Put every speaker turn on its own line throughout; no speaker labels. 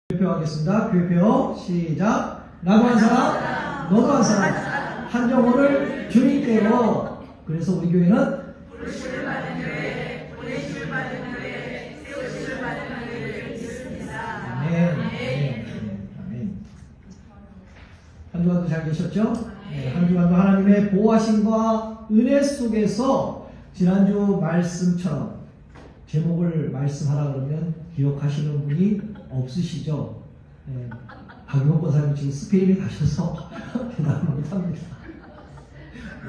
교회표하겠습니다. 교회표 시작. 나도 한 사람, 너도 한 사람, 한 영혼을 주님께로. 그래서 우리 교회는
부르심을 받은 교회, 보내심을 받은 교회, 세우심을 받은 교회를 믿습니다.
아멘. 아멘. 한 주간도 잘 계셨죠? 네, 한 주간도 하나님의 보호하심과 은혜 속에서 지난주 말씀처럼 제목을 말씀하라 그러면 기억하시는 분이 없으시죠? 네, 박용호 권사님 지금 스페인에 가셔서 대답을 못합니다.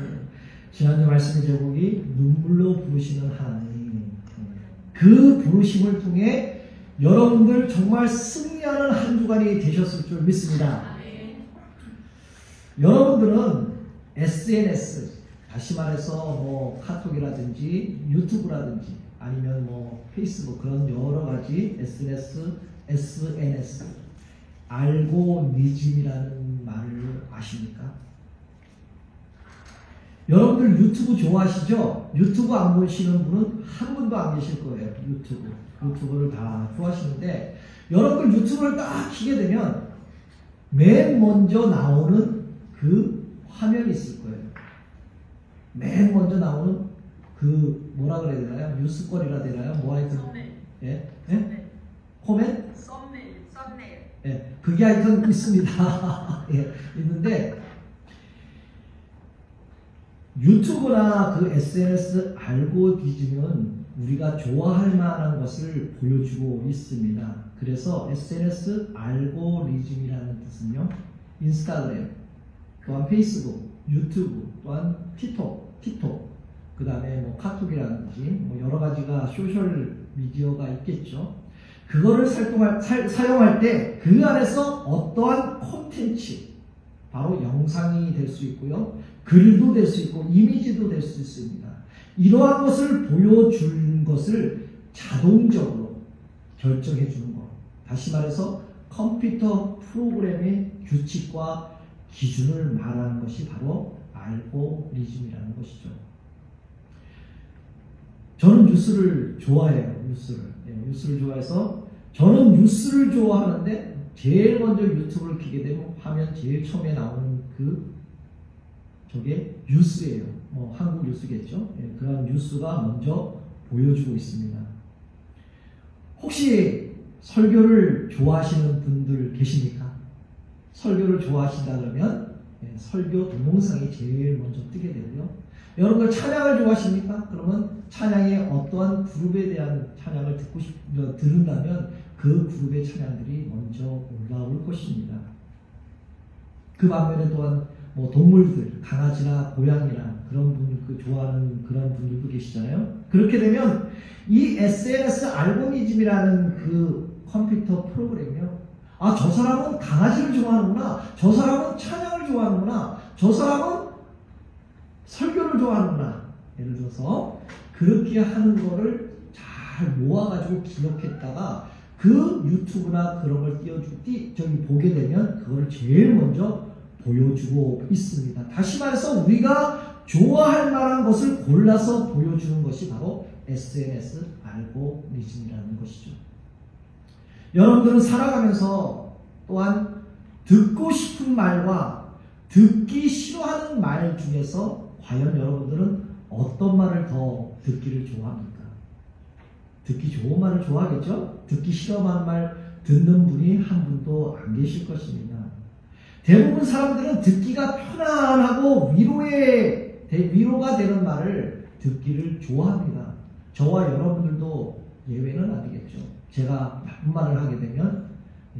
네, 지난주 말씀의 제목이 눈물로 부르시는 하나님. 그 부르심을 통해 여러분들 정말 승리하는 한 주간이 되셨을 줄 믿습니다. 여러분들은 SNS, 다시 말해서 뭐 카톡이라든지 유튜브라든지 아니면 뭐 페이스북 그런 여러 가지 SNS, 알고리즘이라는 말을 아십니까? 여러분들 유튜브 좋아하시죠? 유튜브 안 보시는 분은 한 분도 안 계실 거예요. 유튜브를 다 좋아하시는데 여러분들 유튜브를 딱 키게 되면 맨 먼저 나오는 그 화면이 있을 거예요. 맨 먼저 나오는 그 뭐라 그래야 되나요? 뉴스거리라 되나요? 뭐 하여튼 예? 예? 코멘?
썸네일.
예, 그게 하여튼 있습니다. 예, 있는데 유튜브나 그 SNS 알고리즘은 우리가 좋아할 만한 것을 보여주고 있습니다. 그래서 SNS 알고리즘이라는 뜻은요, 인스타그램, 또한 페이스북, 유튜브, 또한 틱톡, 그 다음에 뭐 카톡이라든지 뭐 여러 가지가 소셜 미디어가 있겠죠. 그거를 사용할 때 그 안에서 어떠한 콘텐츠, 바로 영상이 될 수 있고요, 글도 될 수 있고 이미지도 될 수 있습니다. 이러한 것을 보여주는 것을 자동적으로 결정해 주는 것. 다시 말해서 컴퓨터 프로그램의 규칙과 기준을 말하는 것이 바로 알고리즘이라는 것이죠. 저는 뉴스를 좋아해요. 뉴스를 좋아해서 저는 뉴스를 좋아하는데 제일 먼저 유튜브를 켜게 되면 화면 제일 처음에 나오는 저게 뉴스예요. 뭐 한국 뉴스겠죠. 그런 뉴스가 먼저 보여주고 있습니다. 혹시 설교를 좋아하시는 분들 계십니까? 설교를 좋아하신다 그러면 설교 동영상이 제일 먼저 뜨게 되고요. 여러분들 찬양을 좋아하십니까? 그러면 찬양의 어떠한 그룹에 대한 찬양을 들은다면 그 그룹의 찬양들이 먼저 올라올 것입니다. 그 반면에 또한 뭐 동물들, 강아지나 고양이나 그런 분, 좋아하는 그런 분들도 계시잖아요. 그렇게 되면 이 SNS 알고리즘이라는 그 컴퓨터 프로그램이요, 아, 저 사람은 강아지를 좋아하는구나, 저 사람은 찬양을 좋아하는구나, 저 사람은 설교를 좋아하는구나. 예를 들어서 그렇게 하는 거를 잘 모아가지고 기억했다가 그 유튜브나 그런 걸 보게 되면 그걸 제일 먼저 보여주고 있습니다. 다시 말해서 우리가 좋아할 만한 것을 골라서 보여주는 것이 바로 SNS 알고리즘이라는 것이죠. 여러분들은 살아가면서 또한 듣고 싶은 말과 듣기 싫어하는 말 중에서 과연 여러분들은 어떤 말을 더 듣기를 좋아합니까? 듣기 좋은 말을 좋아하겠죠? 듣기 싫어하는 말 듣는 분이 한 분도 안 계실 것입니다. 대부분 사람들은 듣기가 편안하고 위로가 되는 말을 듣기를 좋아합니다. 저와 여러분들도 예외는 아니겠죠. 제가 나쁜 말을 하게 되면,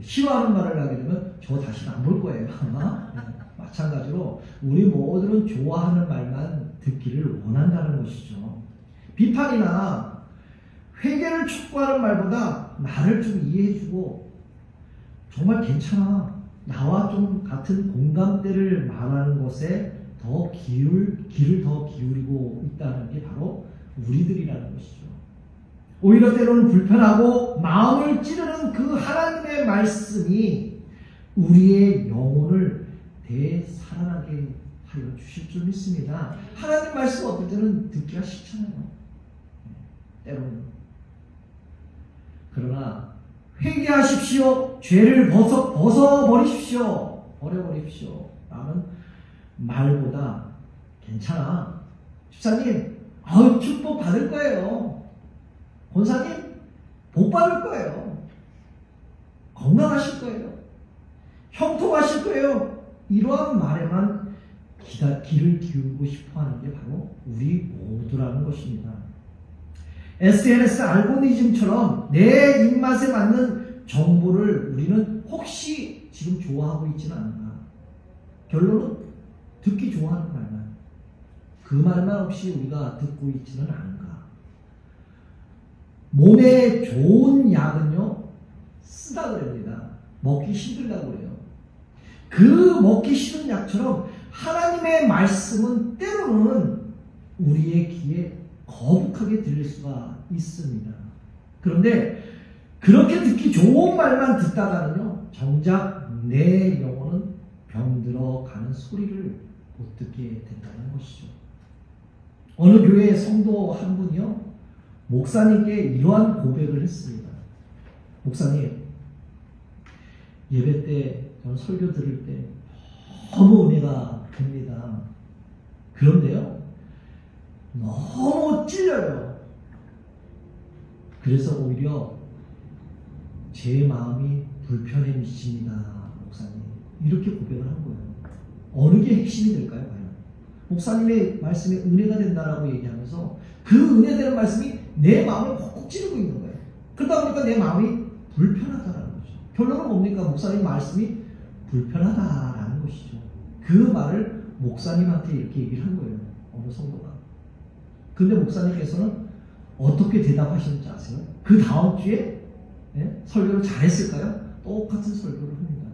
싫어하는 말을 하게 되면 저 다시는 안 볼 거예요. 아마. 마찬가지로 우리 모두는 좋아하는 말만 듣기를 원한다는 것이죠. 비판이나 회개를 촉구하는 말보다 나를 좀 이해해주고 정말 괜찮아, 나와 좀 같은 공감대를 말하는 것에 더 귀를 더 기울이고 있다는 게 바로 우리들이라는 것이죠. 오히려 때로는 불편하고 마음을 찌르는 그 하나님의 말씀이 우리의 영혼을 되살아나게 하여 주실 줄 믿습니다. 하나님 말씀 어떨 때는 듣기가 싫잖아요. 때로는. 그러나 회개하십시오. 죄를 벗어버리십시오. 버려버리십시오. 라는 말보다 괜찮아. 집사님, 축복 받을 거예요. 권사님, 복 받을 거예요. 건강하실 거예요. 형통하실 거예요. 이러한 말에만 귀를 기울이고 싶어 하는 게 바로 우리 모두라는 것입니다. SNS 알고리즘처럼 내 입맛에 맞는 정보를 우리는 혹시 지금 좋아하고 있지는 않은가? 결론은 듣기 좋아하는 말만, 그 말만 없이 우리가 듣고 있지는 않은가? 몸에 좋은 약은요, 쓰다 그럽니다. 먹기 힘들다고 그래요. 그 먹기 싫은 약처럼 하나님의 말씀은 때로는 우리의 귀에 거북하게 들릴 수가 있습니다. 그런데 그렇게 듣기 좋은 말만 듣다가는요, 정작 내 영혼은 병들어 가는 소리를 못 듣게 된다는 것이죠. 어느 교회 성도 한 분이요, 목사님께 이러한 고백을 했습니다. 목사님, 예배 때, 저는 설교 들을 때 너무 은혜가 됩니다. 그런데요, 너무 찔려요. 그래서 오히려 제 마음이 불편해 미칩니다, 목사님. 이렇게 고백을 한 거예요. 어느 게 핵심이 될까요, 과연? 목사님의 말씀에 은혜가 된다라고 얘기하면서 그 은혜되는 말씀이 내 마음을 콕콕 찌르고 있는 거예요. 그러다 보니까 내 마음이 불편하다라는 거죠. 결론은 뭡니까? 목사님 말씀이 불편하다라는 것이죠. 그 말을 목사님한테 이렇게 얘기를 한 거예요, 어느 성도가. 근데 목사님께서는 어떻게 대답하셨는지 아세요? 그 다음 주에 설교를 잘했을까요? 똑같은 설교를 합니다.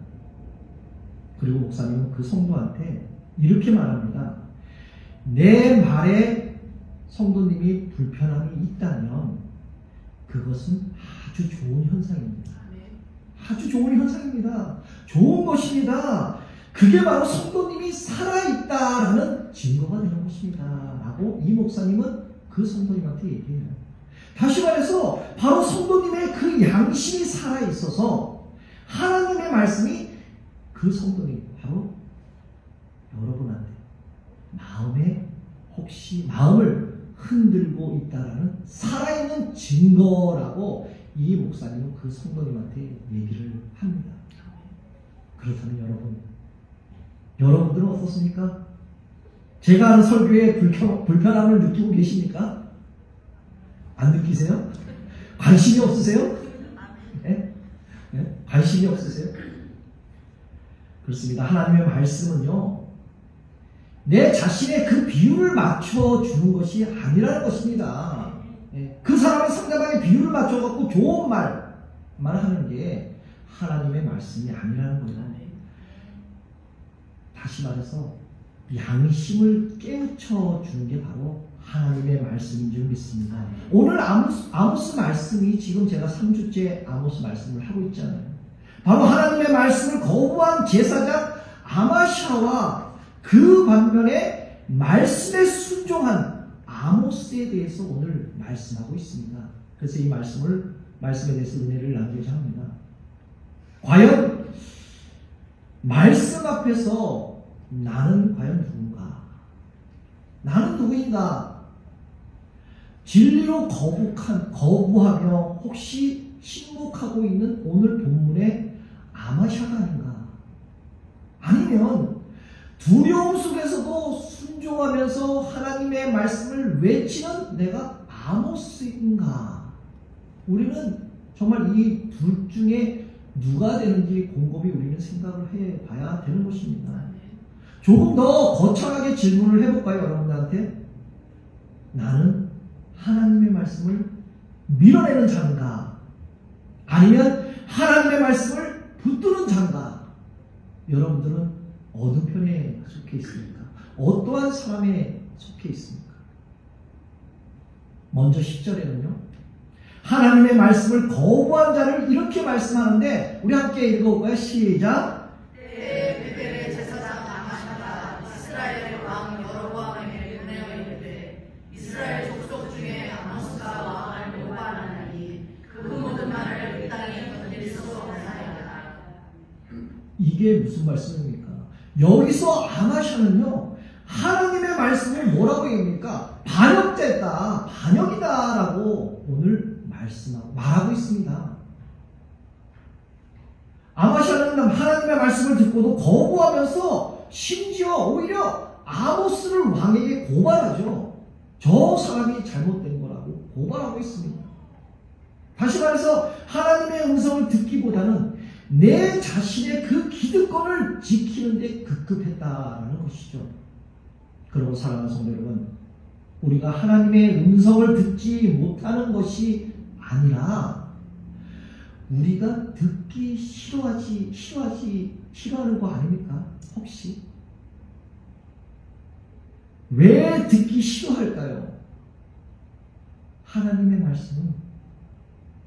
그리고 목사님은 그 성도한테 이렇게 말합니다. 내 말에 성도님이 불편함이 있다면 그것은 아주 좋은 현상입니다. 아주 좋은 현상입니다. 좋은 것입니다. 그게 바로 성도님이 살아있다라는 증거가 되는 것입니다. 라고 이 목사님은 그 성도님한테 얘기해요. 다시 말해서 바로 성도님의 그 양심이 살아있어서 하나님의 말씀이 그 성도님, 바로 여러분한테 마음에 혹시 마음을 흔들고 있다라는 살아있는 증거라고 이 목사님은 그 성도님한테 얘기를 합니다. 그렇다면 여러분들은 어떻습니까? 제가 하는 설교에 불편함을 느끼고 계십니까? 안 느끼세요? 관심이 없으세요? 네? 네? 관심이 없으세요? 그렇습니다. 하나님의 말씀은요, 내 자신의 그 비율을 맞춰주는 것이 아니라는 것입니다. 그 사람의 상대방의 비율을 맞춰갖고 좋은 말만 하는 게 하나님의 말씀이 아니라는 거예요. 다시 말해서 양심을 깨우쳐 주는 게 바로 하나님의 말씀인 줄 믿습니다. 오늘 아모스 말씀이 지금 제가 3주째 아모스 말씀을 하고 있잖아요. 바로 하나님의 말씀을 거부한 제사장 아마샤와 그 반면에 말씀에 순종한 아모스에 대해서 오늘 말씀하고 있습니다. 그래서 이 말씀에 대해서 은혜를 나누고자 합니다. 과연 말씀 앞에서 나는 과연 누군가? 나는 누구인가? 진리로 거부하며 혹시 침묵하고 있는 오늘 본문의 아마샤가 아닌가? 아니면 두려움 속에서도 순종하면서 하나님의 말씀을 외치는 내가 아모스인가? 우리는 정말 이 둘 중에 누가 되는지 곰곰이 우리는 생각을 해봐야 되는 것입니다. 조금 더 거창하게 질문을 해볼까요, 여러분들한테? 나는 하나님의 말씀을 밀어내는 자인가? 아니면 하나님의 말씀을 붙드는 자인가? 여러분들은 어느 편에 속해 있습니까? 어떠한 사람에 속해 있습니까? 먼저 10절에는요, 하나님의 말씀을 거부한 자를 이렇게 말씀하는데, 우리 함께 읽어볼까요? 시작.
베델의 제사장 아마샤가 이스라엘 왕 여로보암에게 보내어 이르되 이스라엘 족속 중에 아모스가 왕을 모반하나니 그 모든 말을 이 땅에
이게 무슨 말씀입니까? 여기서 아마샤는요, 하나님의 말씀을 뭐라고 얘기합니까? 반역됐다, 반역이다라고 오늘 말하고 있습니다. 아마샤는 하나님의 말씀을 듣고도 거부하면서 심지어 오히려 아모스를 왕에게 고발하죠. 저 사람이 잘못된 거라고 고발하고 있습니다. 다시 말해서 하나님의 음성을 듣기보다는 내 자신의 그 기득권을 지키는 데 급급했다라는 것이죠. 그러고 사랑하는 성도 여러분, 우리가 하나님의 음성을 듣지 못하는 것이 아니라 우리가 듣기 싫어하는 거 아닙니까? 혹시? 왜 듣기 싫어할까요? 하나님의 말씀은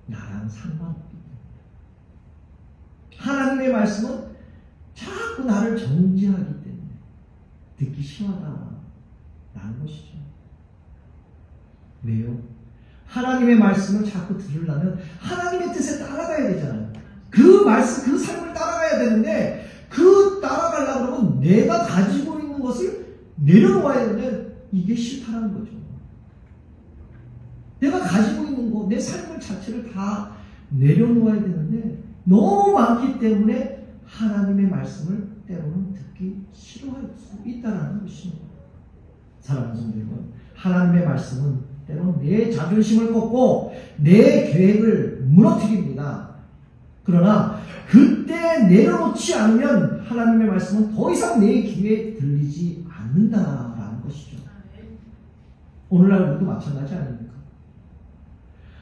나랑 상관없기 때문에. 하나님의 말씀은 자꾸 나를 정죄하기 때문에 듣기 싫어하다라는 것이죠. 왜요? 하나님의 말씀을 자꾸 들으려면 하나님의 뜻에 따라가야 되잖아요. 그 말씀, 그 삶을 따라가야 되는데 그 따라가려고 그러면 내가 가지고 있는 것을 내려놓아야 되는데 이게 싫다는 거죠. 내가 가지고 있는 것, 내 삶을 자체를 다 내려놓아야 되는데 너무 많기 때문에 하나님의 말씀을 때로는 듣기 싫어할 수 있다는 것입니다. 사랑하는 성도 여러분, 하나님의 말씀은 때로는 내 자존심을 꺾고 내 계획을 무너뜨립니다. 그러나 그때 내려놓지 않으면 하나님의 말씀은 더 이상 내 귀에 들리지 않는다라는 것이죠. 오늘날 우리도 마찬가지 아닙니까?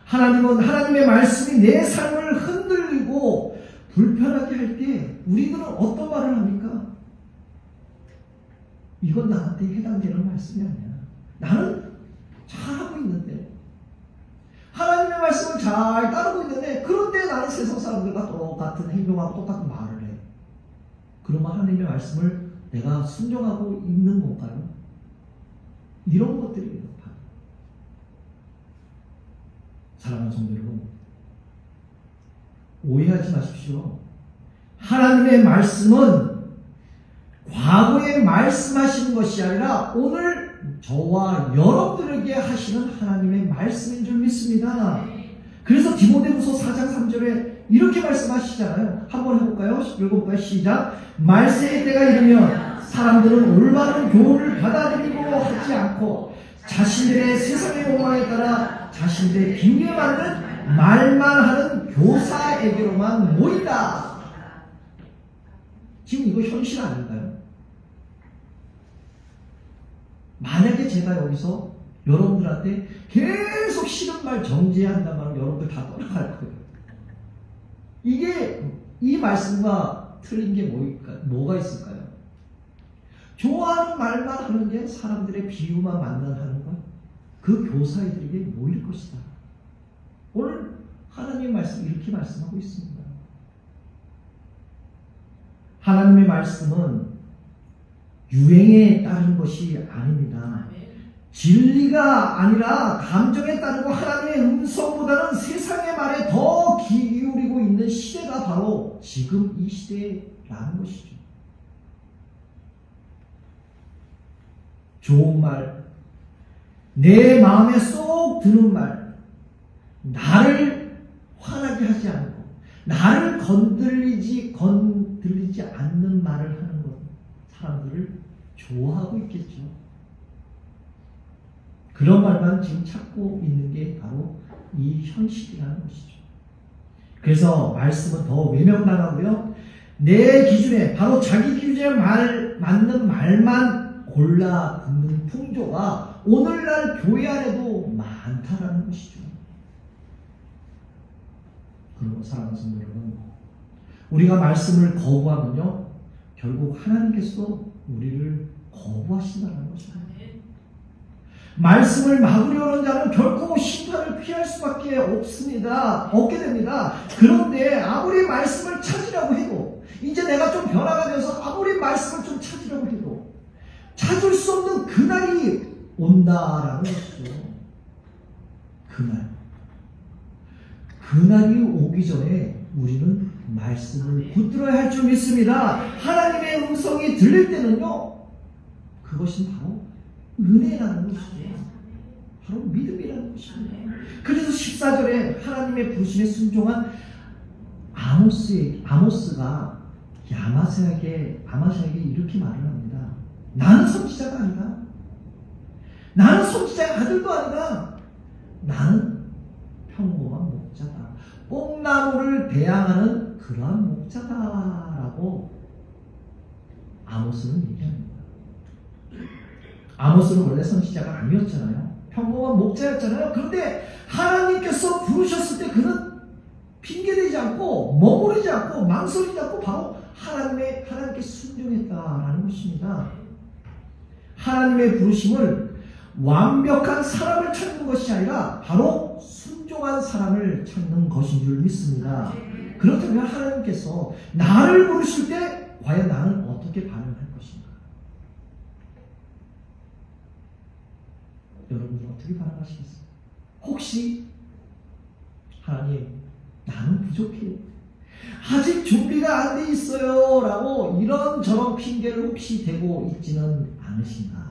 하나님은 하나님의 말씀이 내 삶을 흔들리고 불편하게 할 때 우리들은 어떤 말을 합니까? 이건 나한테 해당되는 말씀이 아니야. 나는 잘하고 있는데, 하나님의 말씀을 잘 따르고 있는데, 그런데 나는 세상 사람들과 똑같은 행동하고 똑같은 말을 해. 그러면 하나님의 말씀을 내가 순종하고 있는 건가요? 이런 것들이에요. 사랑하는 성도 여러분, 오해하지 마십시오. 하나님의 말씀은 과거에 말씀하시는 것이 아니라 오늘 저와 여러분들에게 하시는 하나님의 말씀인 줄 믿습니다. 그래서 디모데후서 4장 3절에 이렇게 말씀하시잖아요. 한번 해볼까요? 읽어볼까요? 시작. 말세의 때가 이르면 사람들은 올바른 교훈을 받아들이고 하지 않고 자신들의 세상의 욕망에 따라 자신들의 빙의에 맞는 말만 하는 교사에게로만 모인다. 지금 이거 현실 아닌가요? 만약에 제가 여기서 여러분들한테 계속 싫은 말 정죄한다면 여러분들 다 떠나갈 거예요. 이 말씀과 틀린 게 뭐가 있을까요? 좋아하는 말만 하는 게 사람들의 비유만 만나는 것, 그 교사들에게 모일 것이다. 오늘 하나님의 말씀 이렇게 말씀하고 있습니다. 하나님의 말씀은 유행에 따른 것이 아닙니다. 진리가 아니라 감정에 따르고 하나님의 음성보다는 세상의 말에 더 귀 기울이고 있는 시대가 바로 지금 이 시대라는 것이죠. 좋은 말, 내 마음에 쏙 드는 말, 나를 화나게 하지 않고 나를 건들리지 않는 말을 하는 것, 사람들을 좋아하고 있겠죠. 그런 말만 지금 찾고 있는 게 바로 이 현실이라는 것이죠. 그래서 말씀은 더 외면당하고요, 내 기준에 바로 자기 기준에 맞는 말만 골라 듣는 풍조가 오늘날 교회 안에도 많다라는 것이죠. 그리고 사랑하는 성도 여러분, 우리가 말씀을 거부하면요, 결국 하나님께서 우리를 거부하신다는 것입니다. 말씀을 막으려는 자는 결코 심판을 피할 수밖에 없게 됩니다. 그런데 아무리 말씀을 찾으려고 해도, 이제 내가 좀 변화가 되어서 아무리 말씀을 좀 찾으려고 해도 찾을 수 없는 그날이 온다라는 것이죠. 그날이 오기 전에 우리는 말씀을 붙들어야 할 줄 믿습니다. 하나님의 음성이 들릴 때는요, 그것은 바로 은혜라는 것이죠. 바로 믿음이라는 것입니다. 그래서 14절에 하나님의 부르심에 순종한 아모스가 아마샤에게 이렇게 말을 합니다. 나는 선지자가 아니다. 나는 선지자의 아들도 아니다. 나는 평범한 목자다. 뽕나무를 배양하는 그러한 목자다라고 아모스는 얘기합니다. 아모스는 원래 선지자가 아니었잖아요. 평범한 목자였잖아요. 그런데 하나님께서 부르셨을 때 그는 핑계대지 않고 머무르지 않고 망설이지 않고 바로 하나님께 순종했다라는 것입니다. 하나님의 부르심을 완벽한 사람을 찾는 것이 아니라 바로 순종한 사람을 찾는 것인 줄 믿습니다. 그렇다면 하나님께서 나를 부르실 때 과연 나는 어떻게 반응할 것인가? 여러분은 어떻게 반응하시겠어요? 혹시 하나님, 나는 부족해요. 아직 준비가 안 돼 있어요. 라고 이런저런 핑계를 혹시 대고 있지는 않으신가?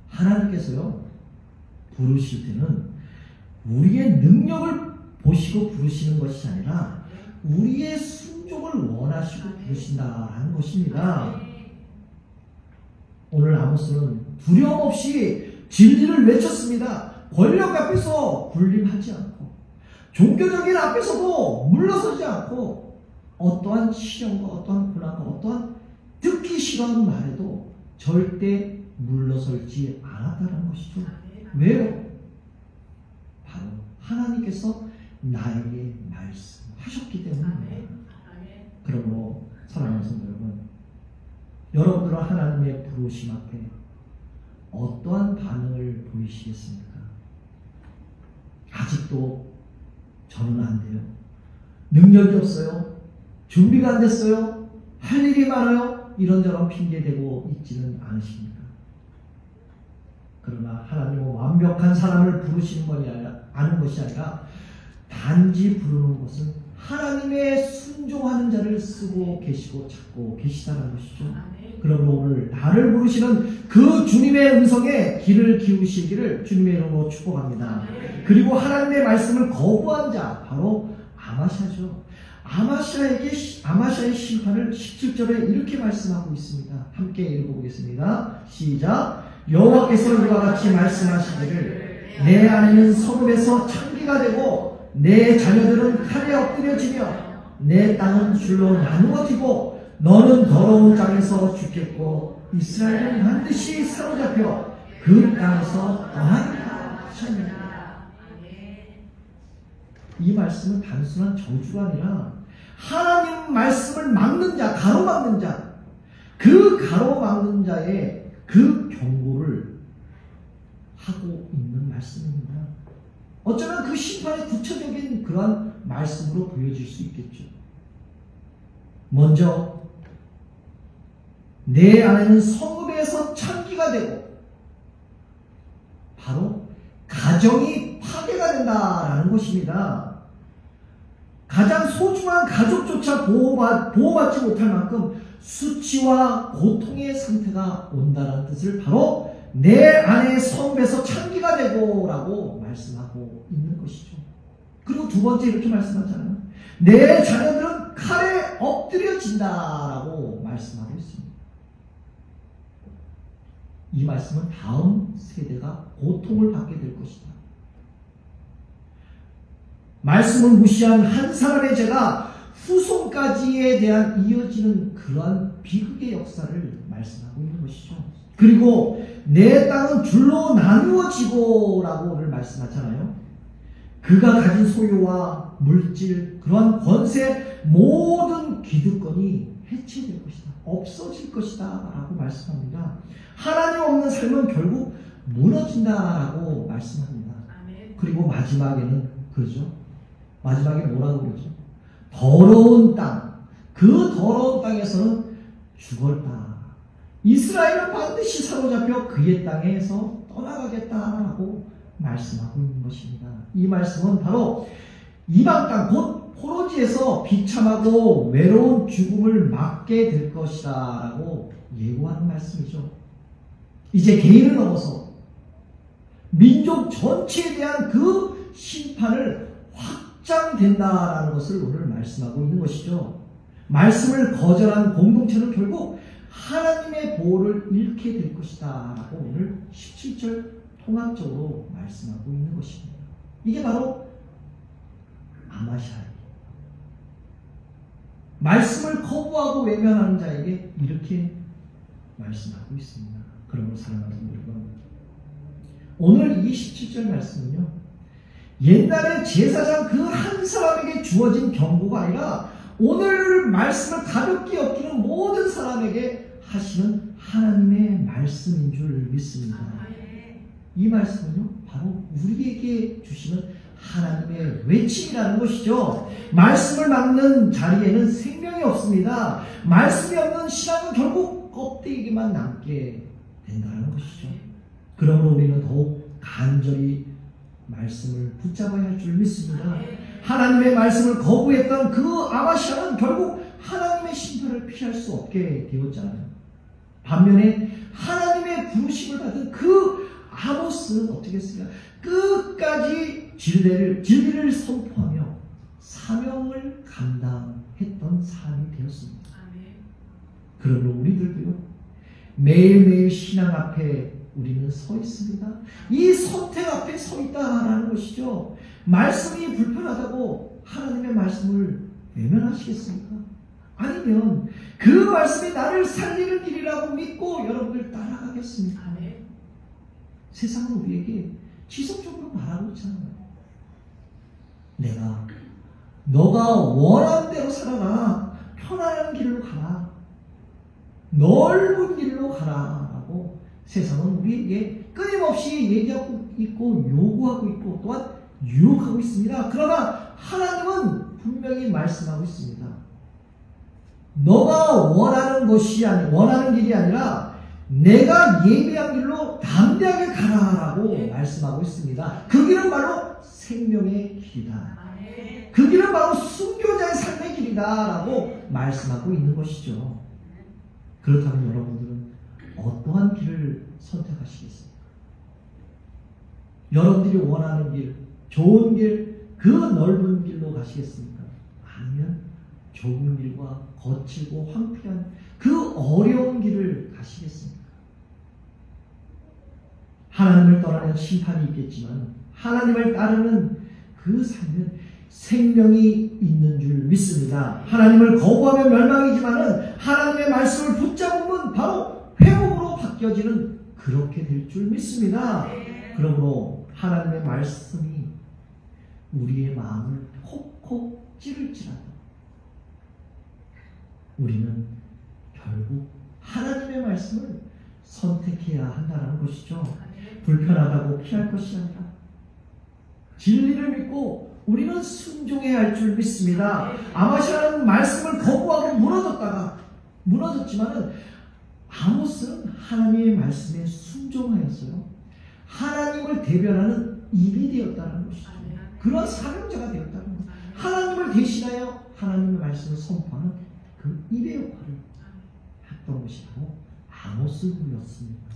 하나님께서요, 부르실 때는 우리의 능력을 보시고 부르시는 것이 아니라 우리의 순종을 원하시고 부르신다라는 것입니다. 오늘 아모스는 두려움 없이 진리를 외쳤습니다. 권력 앞에서 군림하지 않고 종교적인 앞에서도 물러서지 않고 어떠한 시련과 어떠한 고난과 어떠한 듣기 싫어하는 말에도 절대 물러설지 않았다는 것이죠. 왜요? 바로 하나님께서 나에게 말씀하셨기 때문입니다. 그러므로 사랑하는 성도 여러분, 여러분들은 하나님의 부르심 앞에 어떠한 반응을 보이시겠습니까? 아직도 저는 안 돼요. 능력이 없어요. 준비가 안 됐어요. 할 일이 많아요. 이런저런 핑계대고 있지는 않으십니까? 그러나 하나님은 완벽한 사람을 부르시는 것이 아니라 단지 부르는 것은 하나님의 순종하는 자를 쓰고 계시고 찾고 계시다는 것이죠. 그러므로 오늘 나를 부르시는 그 주님의 음성에 귀를 기울이시기를 주님의 이름으로 축복합니다. 그리고 하나님의 말씀을 거부한 자, 바로 아마샤죠. 아마샤의 심판을 17절에 이렇게 말씀하고 있습니다. 함께 읽어보겠습니다. 시작. 여호와께서 이와 같이 말씀하시기를 내 아내는 성읍에서 창기가 되고 내 자녀들은 칼에 엎드려지며 내 땅은 줄로 나누어지고 너는 더러운 땅에서 죽겠고 이스라엘은 반드시 사로잡혀 그 땅에서 떠나리라 하셨느니라. 이 말씀은 단순한 저주가 아니라 하나님 말씀을 막는 자, 가로막는 자, 그 가로막는 자의 그 경고를 하고 있는 말씀입니다. 어쩌면 그 심판의 구체적인 그러한 말씀으로 보여질 수 있겠죠. 먼저 내 아내는 성읍에서 창기가 되고 바로 가정이 파괴가 된다라는 것입니다. 가장 소중한 가족조차 보호받지 못할 만큼 수치와 고통의 상태가 온다는 뜻을 바로 내 아내의 성읍에서 창기가 되고 라고 말씀하고 있는 것이죠. 그리고 두 번째 이렇게 말씀하잖아요. 내 자녀들은 칼에 엎드려진다 라고 말씀하고 있습니다. 이 말씀은 다음 세대가 고통을 받게 될 것이다. 말씀을 무시한 한 사람의 죄가 후손까지에 대한 이어지는 그러한 비극의 역사를 말씀하고 있는 것이죠. 그리고 내 땅은 줄로 나누어지고 라고 오늘 말씀하잖아요. 그가 가진 소유와 물질, 그러한 권세, 모든 기득권이 해체될 것이다. 없어질 것이다 라고 말씀합니다. 하나님 없는 삶은 결국 무너진다라고 말씀합니다. 그리고 마지막에는 그러죠. 마지막에 뭐라고 그러죠? 더러운 땅, 그 더러운 땅에서는 죽었다. 이스라엘은 반드시 사로잡혀 그의 땅에서 떠나가겠다라고 말씀하고 있는 것입니다. 이 말씀은 바로 이방 땅 곧 포로지에서 비참하고 외로운 죽음을 맞게 될 것이다 라고 예고하는 말씀이죠. 이제 개인을 넘어서 민족 전체에 대한 그 심판을 확장된다라는 것을 오늘 말씀하고 있는 것이죠. 말씀을 거절한 공동체는 결국 하나님의 보호를 잃게 될 것이다 라고 오늘 17절 통합적으로 말씀하고 있는 것입니다. 이게 바로 아마샤이에요. 말씀을 거부하고 외면하는 자에게 이렇게 말씀하고 있습니다. 그러므로 사랑하는 여러분, 오늘 이 17절 말씀은요, 옛날에 제사장 그 한 사람에게 주어진 경고가 아니라 오늘 말씀을 가볍게 여기는 모든 사람에게 하시는 하나님의 말씀인 줄 믿습니다. 이 말씀은요, 바로 우리에게 주시는 하나님의 외침이라는 것이죠. 말씀을 막는 자리에는 생명이 없습니다. 말씀이 없는 신앙은 결국 껍데기만 남게 된다는 것이죠. 그러므로 우리는 더욱 간절히 말씀을 붙잡아야 할 줄 믿습니다. 하나님의 말씀을 거부했던 그 아마시아는 결국 하나님의 심판을 피할 수 없게 되었잖아요. 반면에 하나님의 부르심을 받은 그 아모스는 어떻게 했습니까? 끝까지 진리를 선포하며 사명을 감당했던 사람이 되었습니다. 그러므로 우리들도요, 매일매일 신앙 앞에 우리는 서 있습니다. 이 선택 앞에 서 있다라는 것이죠. 말씀이 불편하다고 하나님의 말씀을 외면하시겠습니까? 아니면 그 말씀이 나를 살리는 길이라고 믿고 여러분들 따라가겠습니까? 세상은 우리에게 지속적으로 말하고 있잖아요. 너가 원하는 대로 살아라. 편안한 길로 가라. 넓은 길로 가라. 라고 세상은 우리에게 끊임없이 얘기하고 있고 요구하고 있고 또한 유혹하고 있습니다. 그러나 하나님은 분명히 말씀하고 있습니다. 너가 원하는 길이 아니라 내가 예비한 길로 담대하게 가라라고 말씀하고 있습니다. 그 길은 바로 생명의 길이다. 그 길은 바로 순교자의 삶의 길이다라고 말씀하고 있는 것이죠. 그렇다면 여러분들은 어떠한 길을 선택하시겠습니까? 여러분들이 원하는 길, 좋은 길, 그 넓은 길로 가시겠습니까? 아니면 좁은 길과 거칠고 황폐한 그 어려운 길을 가시겠습니까? 하나님을 떠나는 심판이 있겠지만 하나님을 따르는 그 삶은 생명이 있는 줄 믿습니다. 하나님을 거부하면 멸망이지만은 하나님의 말씀을 붙잡으면 바로 회복으로 바뀌어지는 그렇게 될 줄 믿습니다. 그러므로 하나님의 말씀이 우리의 마음을 콕콕 찌를지라도 우리는 결국 하나님의 말씀을 선택해야 한다는 것이죠. 불편하다고 피할 것이 아니라 진리를 믿고 우리는 순종해야 할 줄 믿습니다. 아마시아는 말씀을 거부하고 무너졌지만은 아모스는 하나님의 말씀에 순종하였어요. 하나님을 대변하는 입이 되었다는 것이죠. 그런 사명자가 되었다는 것. 하나님을 대신하여 하나님의 말씀을 선포하는 그 입의 역할을 했던 것이 바로 아모스였습니다.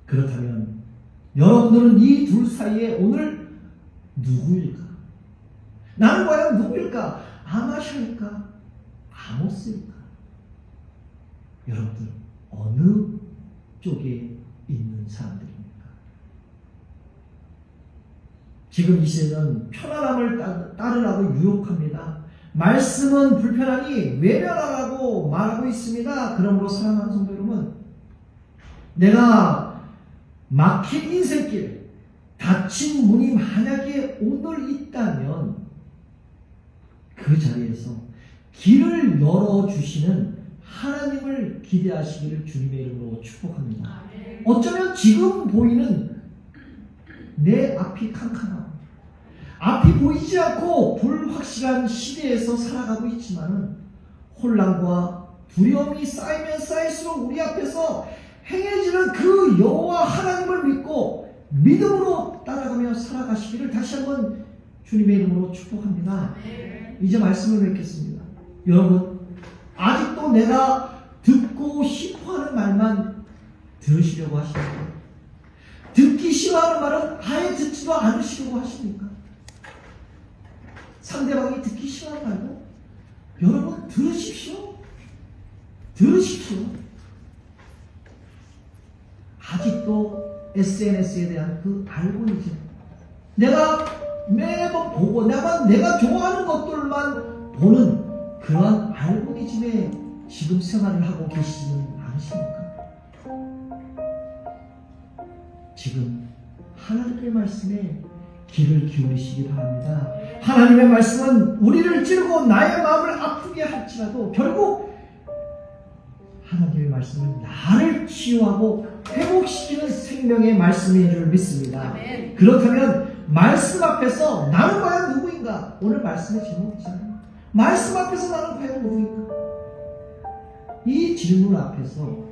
그렇다면 여러분들은 이 둘 사이에 오늘 누구일까? 나는 과연 누구일까? 아마샤일까? 아모스일까? 여러분들 어느 쪽에 있는 사람들입니까? 지금 이 시대는 편안함을 따르라고 유혹합니다. 말씀은 불편하니 외면하라고 말하고 있습니다. 그러므로 사랑하는 성도 여러분, 내가 막힌 인생길, 닫힌 문이 만약에 오늘 있다면 그 자리에서 길을 열어주시는 하나님을 기대하시기를 주님의 이름으로 축복합니다. 어쩌면 지금 보이는 내 앞이 캄캄하고 앞이 보이지 않고 불확실한 시대에서 살아가고 있지만은 혼란과 두려움이 쌓이면 쌓일수록 우리 앞에서 행해지는 그 여호와 하나님을 믿고 믿음으로 따라가며 살아가시기를 다시 한번 주님의 이름으로 축복합니다. 이제 말씀을 맺겠습니다. 여러분, 아직도 내가 듣고 싶어하는 말만 들으시려고 하십니까? 듣기 싫어하는 말은 아예 듣지도 않으시려고 하십니까? 상대방이 듣기 싫어하는 말도 여러분 들으십시오. 들으십시오. 아직도 SNS에 대한 그 알고리즘, 내가 매번 보고 내가 좋아하는 것들만 보는 그러한 알고리즘에 지금 생활을 하고 계시지는 않으십니까? 지금 하나님의 말씀에 귀를 기울이시기 바랍니다. 하나님의 말씀은 우리를 찌르고 나의 마음을 아프게 할지라도 결국 하나님의 말씀은 나를 치유하고 회복시키는 생명의 말씀인 줄 믿습니다. 그렇다면 말씀 앞에서 나는 과연 누구인가? 오늘 말씀의 제목이잖아요. 말씀 앞에서 나는 과연 누구인가? 이 질문 앞에서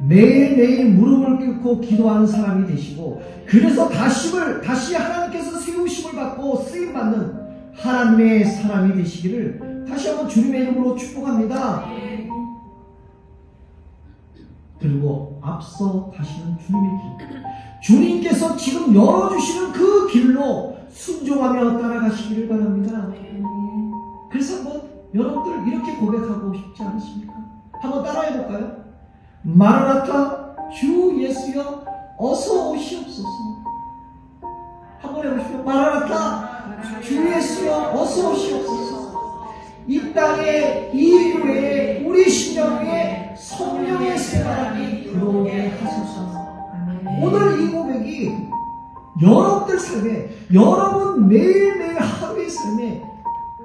매일매일 무릎을 꿇고 기도하는 사람이 되시고, 그래서 다시 하나님께서 세우심을 받고 쓰임받는 하나님의 사람이 되시기를 다시 한번 주님의 이름으로 축복합니다. 그리고 앞서 가시는 주님의 길, 주님께서 지금 열어주시는 그 길로 순종하며 따라가시기를 바랍니다. 그래서 한번 여러분들 이렇게 고백하고 싶지 않으십니까? 한번 따라해볼까요? 마라나타, 주 예수여 어서 오시옵소서. 한번 해보십시오. 마라나타, 주 예수여 어서 오시옵소서. 이 땅에 이 교회에 우리 심령 위에 성령의 새바람이 불어오게 하소서. 오늘 이 고백이 여러분들 삶에, 여러분 매일매일 하루의 삶에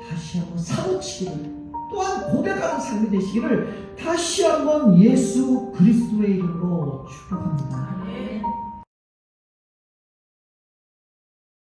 다시 한번 사고치기를, 또한 고백하는 삶이 되시기를 다시 한번 예수 그리스도의 이름으로 축복합니다.